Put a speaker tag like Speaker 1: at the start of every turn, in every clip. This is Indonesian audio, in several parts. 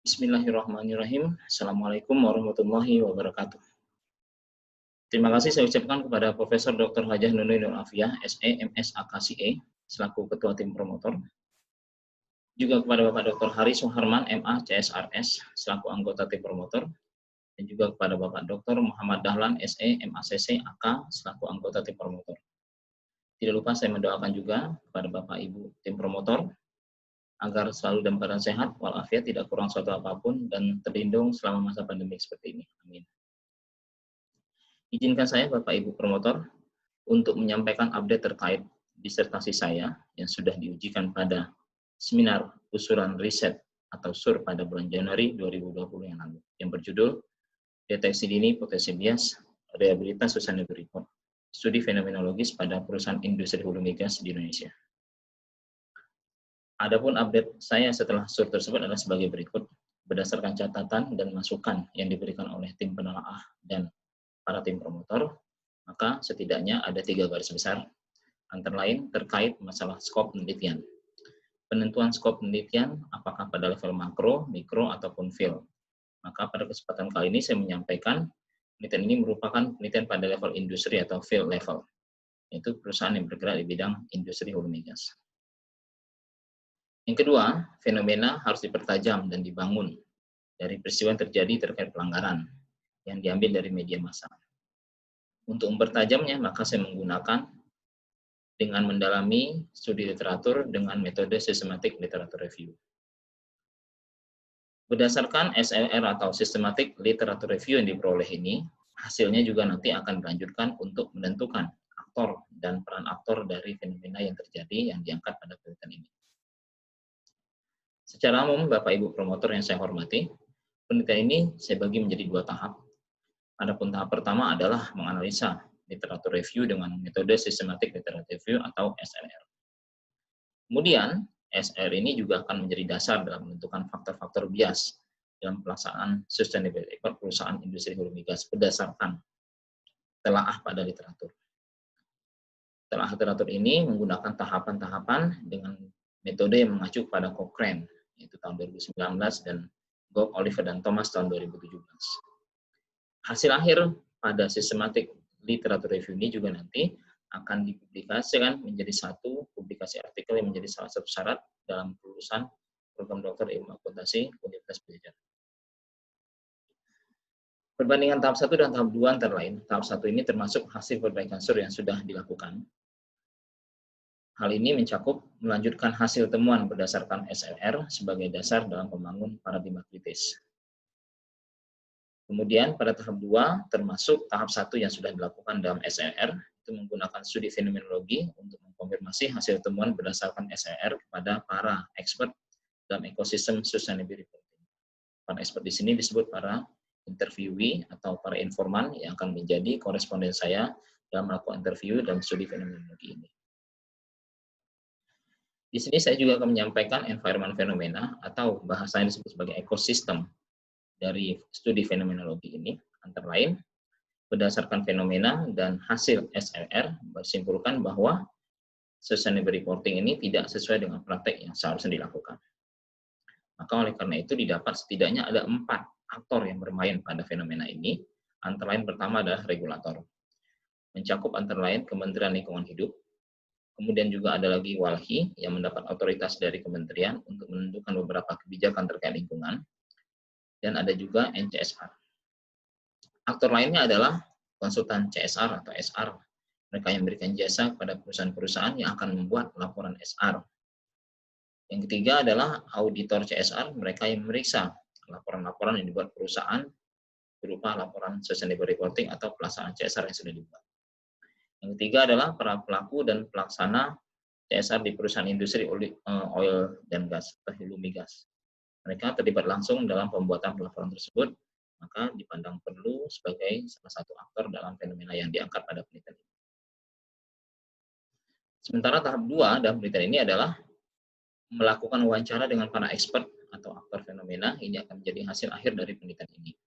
Speaker 1: Bismillahirrahmanirrahim. Assalamualaikum warahmatullahi wabarakatuh. Terima kasih saya ucapkan kepada Profesor Dr. Hajah Nunung Nur Afiah, SE, MS, AKCE, selaku Ketua Tim Promotor. Juga kepada Bapak Dr. Hari Suharman, MA, CSRS, selaku anggota Tim Promotor. Dan juga kepada Bapak Dr. Muhammad Dahlan, SE, MACC, AK, selaku anggota Tim Promotor. Tidak lupa saya mendoakan juga kepada Bapak Ibu Tim Promotor, agar selalu dalam keadaan sehat, walafiat, tidak kurang suatu apapun, dan terlindung selama masa pandemi seperti ini. Amin. Izinkan saya, Bapak Ibu Promotor, untuk menyampaikan update terkait disertasi saya yang sudah diujikan pada seminar usulan riset atau SUR pada bulan Januari 2020 yang lalu, yang berjudul Deteksi Dini Potensi Bias Reliabilitas Sustainability Report, Studi Fenomenologis pada Perusahaan Industri Hulu Migas di Indonesia. Adapun update saya setelah SUR tersebut adalah sebagai berikut. Berdasarkan catatan dan masukan yang diberikan oleh tim penelaah dan para tim promotor, maka setidaknya ada 3 garis besar, antara lain terkait masalah skop penelitian. Penentuan skop penelitian apakah pada level makro, mikro, ataupun field. Maka pada kesempatan kali ini saya menyampaikan penelitian ini merupakan penelitian pada level industri atau field level, yaitu perusahaan yang bergerak di bidang industri hulu migas. Yang kedua, fenomena harus dipertajam dan dibangun dari peristiwa yang terjadi terkait pelanggaran yang diambil dari media massa. Untuk mempertajamnya, maka saya menggunakan dengan mendalami studi literatur dengan metode systematic literature review. Berdasarkan SLR atau systematic literature review yang diperoleh ini, hasilnya juga nanti akan dilanjutkan untuk menentukan aktor dan peran aktor dari fenomena yang terjadi yang diangkat pada penelitian ini. Secara umum, Bapak Ibu Promotor yang saya hormati, penelitian ini saya bagi menjadi 2 tahap. Adapun tahap pertama adalah menganalisa literatur review dengan metode systematic literature review atau SLR. Kemudian, SLR ini juga akan menjadi dasar dalam menentukan faktor-faktor bias dalam pelaksanaan sustainability report perusahaan industri hulu migas berdasarkan telaah pada literatur. Telaah literatur ini menggunakan tahapan-tahapan dengan metode yang mengacu pada Cochrane, yaitu tahun 2019, dan Gog, Oliver, dan Thomas tahun 2017. Hasil akhir pada systematic literature review ini juga nanti akan dipublikasikan menjadi satu publikasi artikel yang menjadi salah satu syarat dalam kelulusan program dokter ilmu akuntansi Universitas Pajajaran. Perbandingan tahap 1 dan tahap 2 antara lain, tahap 1 ini termasuk hasil perbaikan SUR yang sudah dilakukan. Hal ini mencakup melanjutkan hasil temuan berdasarkan SLR sebagai dasar dalam membangun paradigma kritis. Kemudian pada tahap 2 termasuk tahap 1 yang sudah dilakukan dalam SLR, itu menggunakan studi fenomenologi untuk mengkonfirmasi hasil temuan berdasarkan SLR kepada para expert dalam ekosistem sustainability reporting. Para expert di sini disebut para interviewee atau para informan yang akan menjadi koresponden saya dalam melakukan interview dalam studi fenomenologi ini. Di sini saya juga akan menyampaikan environment fenomena atau bahasanya disebut sebagai ekosistem dari studi fenomenologi ini, antara lain berdasarkan fenomena dan hasil SLR bersimpulkan bahwa sustainability reporting ini tidak sesuai dengan praktek yang seharusnya dilakukan. Maka oleh karena itu didapat setidaknya ada 4 aktor yang bermain pada fenomena ini, antara lain pertama adalah regulator. Mencakup antara lain Kementerian Lingkungan Hidup, kemudian juga ada lagi WALHI yang mendapat otoritas dari kementerian untuk menentukan beberapa kebijakan terkait lingkungan, dan ada juga NCSR. Aktor lainnya adalah konsultan CSR atau SR, mereka yang memberikan jasa kepada perusahaan-perusahaan yang akan membuat laporan SR. Yang ketiga adalah auditor CSR, mereka yang memeriksa laporan-laporan yang dibuat perusahaan berupa laporan sustainability reporting atau pelaksanaan CSR yang sudah dibuat. Yang ketiga adalah para pelaku dan pelaksana CSR di perusahaan industri oil dan gas atau hulu migas. Mereka terlibat langsung dalam pembuatan laporan tersebut, maka dipandang perlu sebagai salah satu aktor dalam fenomena yang diangkat pada penelitian ini. Sementara tahap 2 dalam penelitian ini adalah melakukan wawancara dengan para expert atau aktor fenomena, ini akan menjadi hasil akhir dari penelitian ini.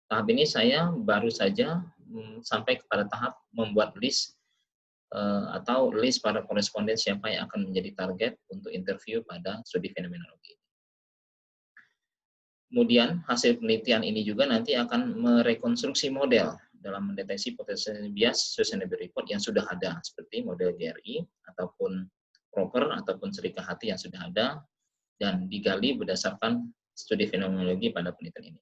Speaker 1: Tahap ini saya baru saja sampai kepada tahap membuat list atau list para koresponden siapa yang akan menjadi target untuk interview pada studi fenomenologi. Kemudian hasil penelitian ini juga nanti akan merekonstruksi model dalam mendeteksi potensi bias sustainability report yang sudah ada, seperti model GRI ataupun proper ataupun Serika Hati yang sudah ada dan digali berdasarkan studi fenomenologi pada penelitian ini.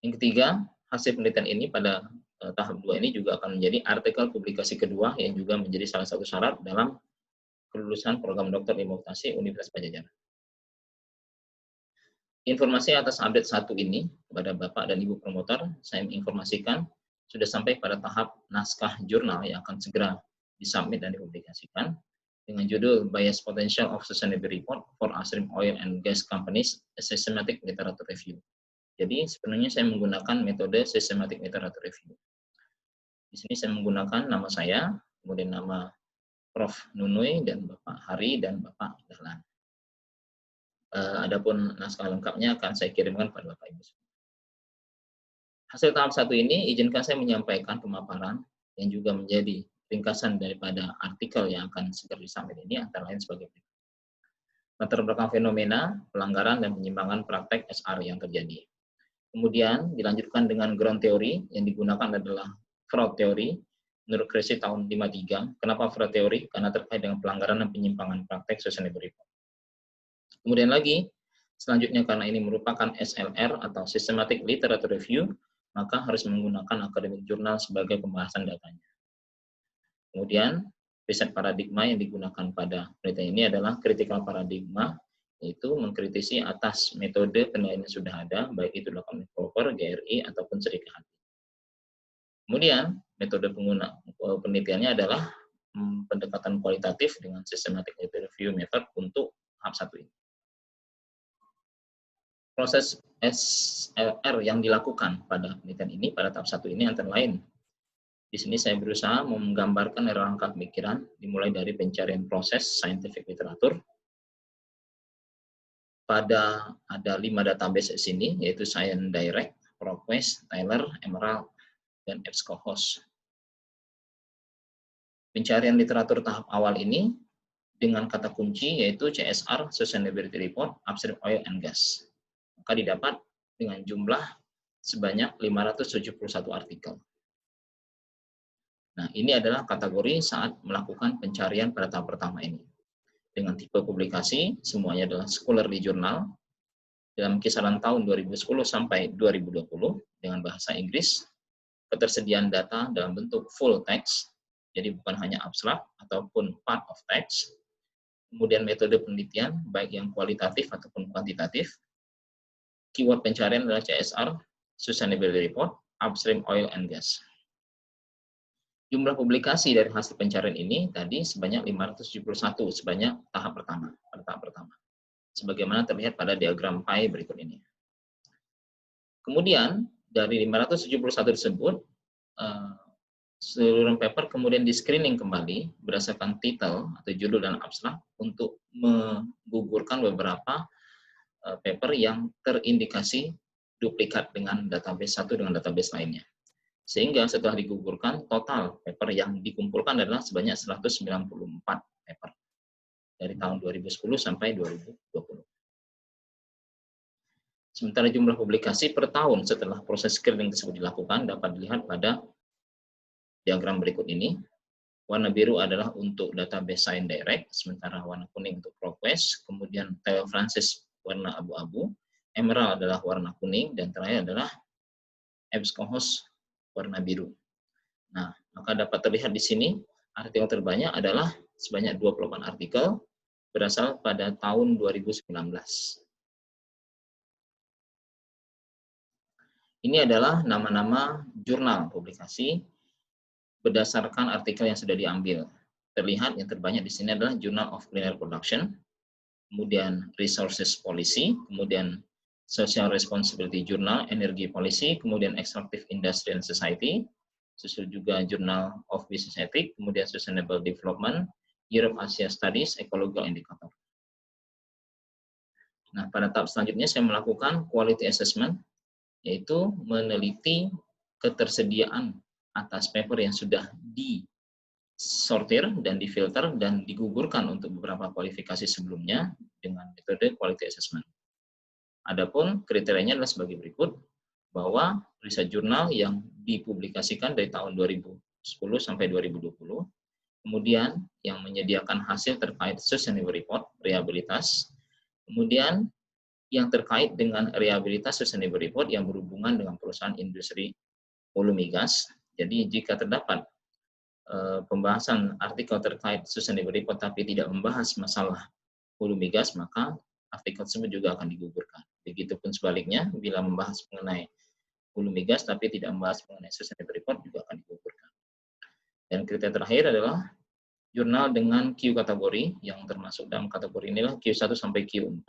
Speaker 1: Yang ketiga, hasil penelitian ini pada tahap 2 ini juga akan menjadi artikel publikasi kedua yang juga menjadi salah satu syarat dalam kelulusan program dokter ilmu akuntansi Universitas Padjadjaran. Informasi atas update 1 ini kepada Bapak dan Ibu promotor, saya menginformasikan sudah sampai pada tahap naskah jurnal yang akan segera disubmit dan dipublikasikan dengan judul Bias Potential of Sustainability Report for Upstream Oil and Gas Companies, a Systematic Literature Review. Jadi sebenarnya saya menggunakan metode Systematic Literature Review. Di sini saya menggunakan nama saya, kemudian nama Prof. Nunui, dan Bapak Hari, dan Bapak Dahlan. Adapun naskah lengkapnya akan saya kirimkan pada Bapak Ibu. Hasil tahap 1 ini, izinkan saya menyampaikan pemaparan yang juga menjadi ringkasan daripada artikel yang akan segera disubmit ini, antara lain sebagai berikut. Latar belakang fenomena, pelanggaran, dan penyimpangan praktek SR yang terjadi. Kemudian dilanjutkan dengan ground theory, yang digunakan adalah fraud theory, menurut Kresi tahun 53. Kenapa fraud theory? Karena terkait dengan pelanggaran dan penyimpangan praktek sustainability report. Kemudian lagi, selanjutnya karena ini merupakan SLR atau Systematic Literature Review, maka harus menggunakan academic journal sebagai pembahasan datanya. Kemudian, riset paradigma yang digunakan pada penelitian ini adalah critical paradigma, yaitu mengkritisi atas metode penilaian yang sudah ada, baik itu dilakukan proper, GRI, ataupun Serika Hati. Kemudian, metode penelitiannya adalah pendekatan kualitatif dengan systematic review method untuk tahap 1 ini. Proses SLR yang dilakukan pada penelitian ini, pada tahap 1 ini antara lain. Di sini saya berusaha menggambarkan rangka pemikiran, dimulai dari pencarian proses scientific literatur. Ada 5 database di sini, yaitu Science Direct, ProQuest, Tyler, Emerald, dan EBSCOhost. Pencarian literatur tahap awal ini dengan kata kunci yaitu CSR, Sustainability Report, Upstream Oil and Gas. Maka didapat dengan jumlah sebanyak 571 artikel. Nah, ini adalah kategori saat melakukan pencarian pada tahap pertama ini. Dengan tipe publikasi, semuanya adalah scholarly journal, dalam kisaran tahun 2010 sampai 2020 dengan bahasa Inggris, ketersediaan data dalam bentuk full text, jadi bukan hanya abstrak ataupun part of text, kemudian metode penelitian, baik yang kualitatif ataupun kuantitatif, keyword pencarian adalah CSR, Sustainability Report, Upstream Oil and Gas. Jumlah publikasi dari hasil pencarian ini tadi sebanyak 571 sebanyak tahap pertama, sebagaimana terlihat pada diagram pie berikut ini. Kemudian dari 571 tersebut, seluruh paper kemudian di screening kembali berdasarkan titel atau judul dan abstrak untuk menggugurkan beberapa paper yang terindikasi duplikat dengan database satu dengan database lainnya. Sehingga setelah digugurkan, total paper yang dikumpulkan adalah sebanyak 194 paper dari tahun 2010 sampai 2020. Sementara jumlah publikasi per tahun setelah proses screening tersebut dilakukan dapat dilihat pada diagram berikut ini. Warna biru adalah untuk database Science Direct, sementara warna kuning untuk ProQuest, kemudian Taylor Francis warna abu-abu, Emerald adalah warna kuning, dan terakhir adalah EBSCOhost warna biru. Nah, maka dapat terlihat di sini artikel terbanyak adalah sebanyak 28 artikel berasal pada tahun 2019. Ini adalah nama-nama jurnal publikasi berdasarkan artikel yang sudah diambil. Terlihat yang terbanyak di sini adalah Journal of Clean Air Production, kemudian Resources Policy, kemudian Social Responsibility Journal, Energy Policy, kemudian Extractive Industry and Society, susul juga Journal of Business Ethics, kemudian Sustainable Development, Europe Asia Studies, Ecological Indicator. Nah, pada tahap selanjutnya saya melakukan quality assessment, yaitu meneliti ketersediaan atas paper yang sudah disortir dan difilter dan digugurkan untuk beberapa kualifikasi sebelumnya dengan metode quality assessment. Adapun kriterianya adalah sebagai berikut, bahwa riset jurnal yang dipublikasikan dari tahun 2010 sampai 2020, kemudian yang menyediakan hasil terkait sustainable report, reliabilitas, kemudian yang terkait dengan reliabilitas sustainable report yang berhubungan dengan perusahaan industri hulu migas. Jadi jika terdapat pembahasan artikel terkait sustainable report tapi tidak membahas masalah hulu migas, maka artikel tersebut juga akan digugurkan. Begitupun sebaliknya, bila membahas mengenai hulu migas tapi tidak membahas mengenai sustainable report juga akan digugurkan. Dan kriteria terakhir adalah jurnal dengan Q kategori, yang termasuk dalam kategori inilah Q1 sampai Q4,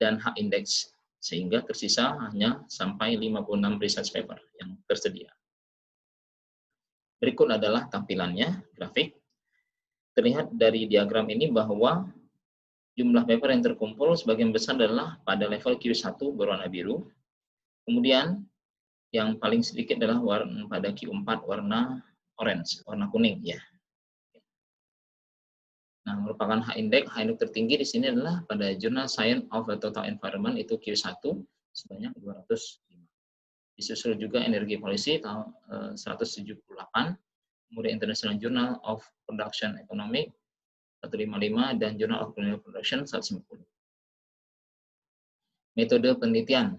Speaker 1: dan H index, sehingga tersisa hanya sampai 56 research paper yang tersedia. Berikut adalah tampilannya, grafik. Terlihat dari diagram ini bahwa jumlah paper yang terkumpul sebagian besar adalah pada level Q1 berwarna biru. Kemudian yang paling sedikit adalah pada Q4 warna orange, warna kuning ya. Nah, merupakan H index tertinggi di sini adalah pada Journal Science of the Total Environment, itu Q1 sebanyak 205. Disusul juga Energy Policy tahun 178, kemudian International Journal of Production Economic 155, dan Journal of Colonial Production 150. Metode penelitian.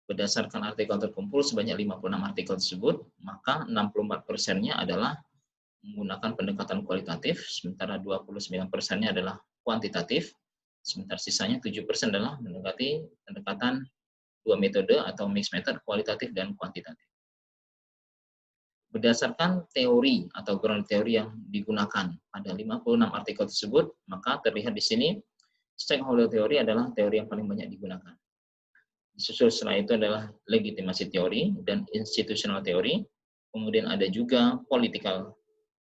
Speaker 1: Berdasarkan artikel terkumpul sebanyak 56 artikel tersebut, maka 64%-nya adalah menggunakan pendekatan kualitatif, sementara 29%-nya adalah kuantitatif, sementara sisanya 7% adalah mendekati pendekatan dua metode atau mixed method, kualitatif dan kuantitatif. Berdasarkan teori atau ground teori yang digunakan pada 56 artikel tersebut, maka terlihat di sini stakeholder teori adalah teori yang paling banyak digunakan. Disusul setelah itu adalah legitimasi teori dan institutional teori, kemudian ada juga political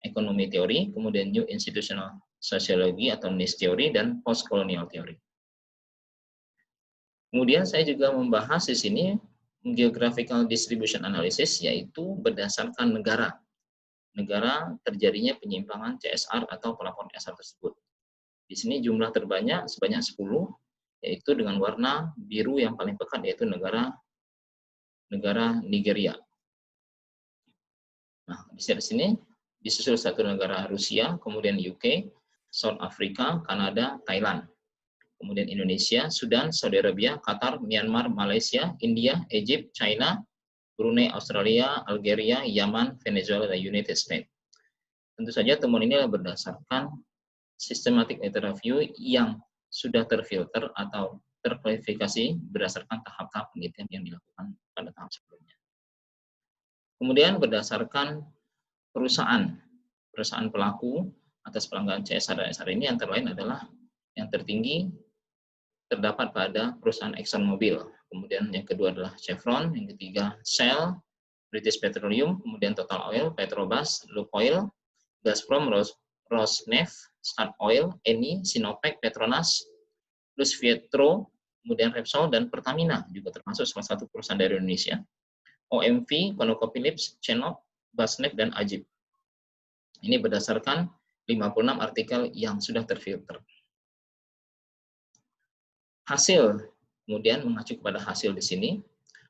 Speaker 1: economy teori, kemudian new institutional sociology atau NIS teori, dan post-colonial teori. Kemudian saya juga membahas di sini geographical distribution analysis, yaitu berdasarkan negara. Negara terjadinya penyimpangan CSR atau pelaporan CSR tersebut. Di sini jumlah terbanyak sebanyak 10, yaitu dengan warna biru yang paling pekat, yaitu negara Nigeria. Nah, di sini disusul satu negara Rusia, kemudian UK, South Africa, Kanada, Thailand. Kemudian Indonesia, Sudan, Saudi Arabia, Qatar, Myanmar, Malaysia, India, Egypt, China, Brunei, Australia, Algeria, Yaman, Venezuela, dan United States. Tentu saja temuan ini berdasarkan systematic data review yang sudah terfilter atau terklasifikasi berdasarkan tahap-tahap penelitian yang dilakukan pada tahap sebelumnya. Kemudian berdasarkan perusahaan pelaku atas pelanggaran CSR dan SR ini antara lain adalah yang tertinggi terdapat pada perusahaan ExxonMobil, kemudian yang kedua adalah Chevron, yang ketiga Shell, British Petroleum, kemudian Total Oil, Petrobras, Lukoil, Gazprom, Rosneft, Statoil, Eni, Sinopec, Petronas, plus Vietro, kemudian Repsol, dan Pertamina juga termasuk salah satu perusahaan dari Indonesia, OMV, ConocoPhillips, CNOOC, Basneft, dan Ajib. Ini berdasarkan 56 artikel yang sudah terfilter. Hasil, kemudian mengacu kepada hasil di sini,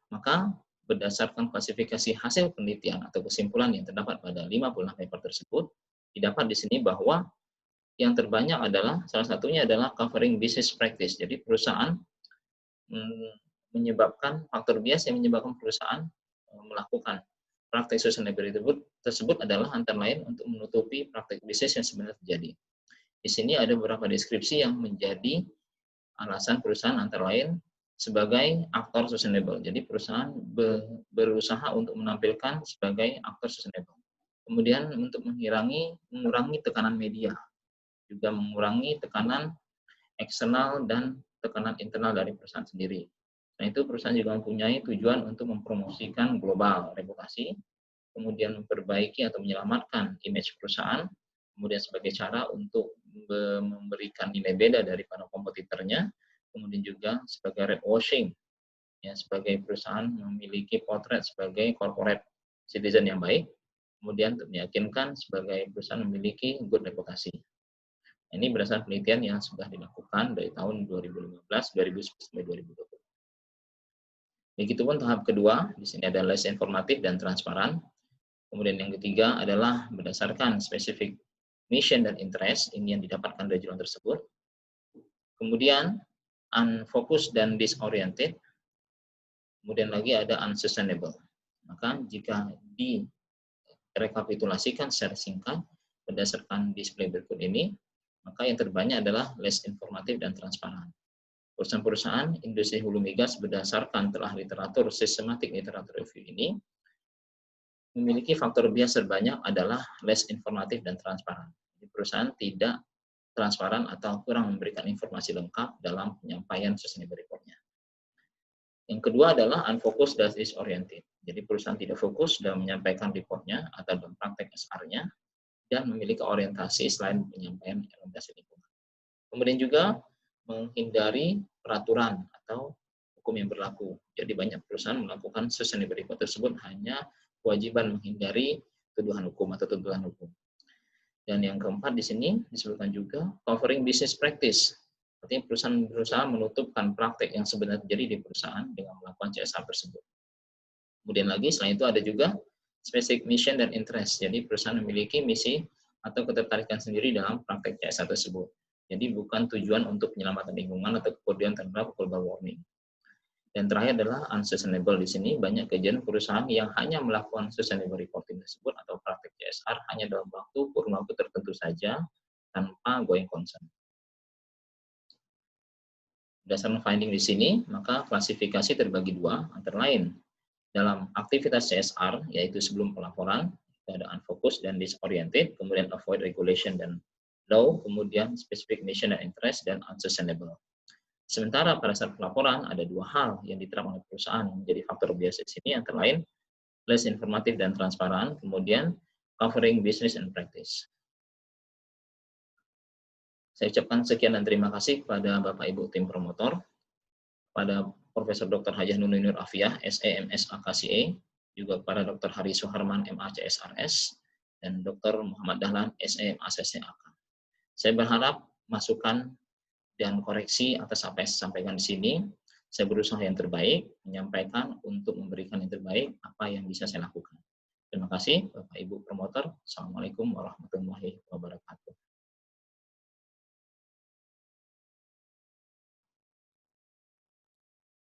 Speaker 1: maka berdasarkan klasifikasi hasil penelitian atau kesimpulan yang terdapat pada 56 paper tersebut, didapat di sini bahwa yang terbanyak adalah, salah satunya adalah covering business practice. Jadi perusahaan menyebabkan, faktor bias yang menyebabkan perusahaan melakukan praktek sustainability tersebut adalah antara lain untuk menutupi praktek bisnis yang sebenarnya terjadi. Di sini ada beberapa deskripsi yang menjadi alasan perusahaan antara lain sebagai aktor sustainable. Jadi perusahaan berusaha untuk menampilkan sebagai aktor sustainable. Kemudian untuk mengurangi tekanan media, juga mengurangi tekanan eksternal dan tekanan internal dari perusahaan sendiri. Nah, itu perusahaan juga mempunyai tujuan untuk mempromosikan global reputasi, kemudian memperbaiki atau menyelamatkan image perusahaan, kemudian sebagai cara untuk memberikan nilai beda daripada kompetitornya, kemudian juga sebagai red washing, ya, sebagai perusahaan memiliki potret sebagai corporate citizen yang baik, kemudian untuk meyakinkan sebagai perusahaan memiliki good reputasi. Ini berdasarkan penelitian yang sudah dilakukan dari tahun 2015, 2010 sampai 2020. Begitupun tahap kedua, di sini ada les informatif dan transparan. Kemudian yang ketiga adalah berdasarkan spesifik mission dan interest, ini yang didapatkan dari jurnal tersebut. Kemudian unfocused dan disoriented. Kemudian lagi ada unsustainable. Maka jika direkapitulasikan secara singkat berdasarkan display berikut ini, maka yang terbanyak adalah less informatif dan transparan. Perusahaan-perusahaan industri hulu migas berdasarkan telah literatur systematic literature review ini memiliki faktor bias terbanyak adalah less informatif dan transparan. Jadi perusahaan tidak transparan atau kurang memberikan informasi lengkap dalam penyampaian sustainable report-nya. Yang kedua adalah unfocused dan disoriented. Jadi perusahaan tidak fokus dalam menyampaikan report-nya atau dalam praktek SR-nya dan memiliki orientasi selain penyampaian orientasi lingkungan. Kemudian juga menghindari peraturan atau hukum yang berlaku. Jadi banyak perusahaan melakukan sustainable report tersebut hanya kewajiban menghindari tuduhan hukum atau tuntutan hukum. Dan yang keempat di sini disebutkan juga covering business practice. Artinya perusahaan berusaha menutupkan praktek yang sebenarnya terjadi di perusahaan dengan melakukan CSR tersebut. Kemudian lagi selain itu ada juga specific mission dan interest. Jadi perusahaan memiliki misi atau ketertarikan sendiri dalam praktek CSR tersebut. Jadi bukan tujuan untuk penyelamatan lingkungan atau kepedulian terhadap global warming. Dan terakhir adalah unsustainable. Di sini banyak kejadian perusahaan yang hanya melakukan sustainable reporting tersebut atau praktek CSR hanya dalam kurun waktu tertentu saja tanpa going concern. Berdasarkan finding di sini, maka klasifikasi terbagi dua, antara lain dalam aktivitas CSR, yaitu sebelum pelaporan, ada unfocused dan disoriented, kemudian avoid regulation dan law, kemudian specific mission and interest, dan unsustainable. Sementara pada saat pelaporan, ada dua hal yang diterapkan oleh perusahaan yang menjadi faktor bias di sini, antara lain less informatif dan transparan, kemudian covering business and practice. Saya ucapkan sekian dan terima kasih kepada Bapak Ibu tim promotor, pada Profesor Dr. Hajah Nunung Nur Afiah, SE MSA KCA, juga kepada Dr. Hari Suharman, MA CSRS, dan Dr. Muhammad Dahlan, SE MA CSAK. Saya berharap masukan dan koreksi atas apa yang saya sampaikan di sini. Saya berusaha yang terbaik, menyampaikan untuk memberikan yang terbaik apa yang bisa saya lakukan. Terima kasih Bapak Ibu promotor. Assalamualaikum warahmatullahi wabarakatuh.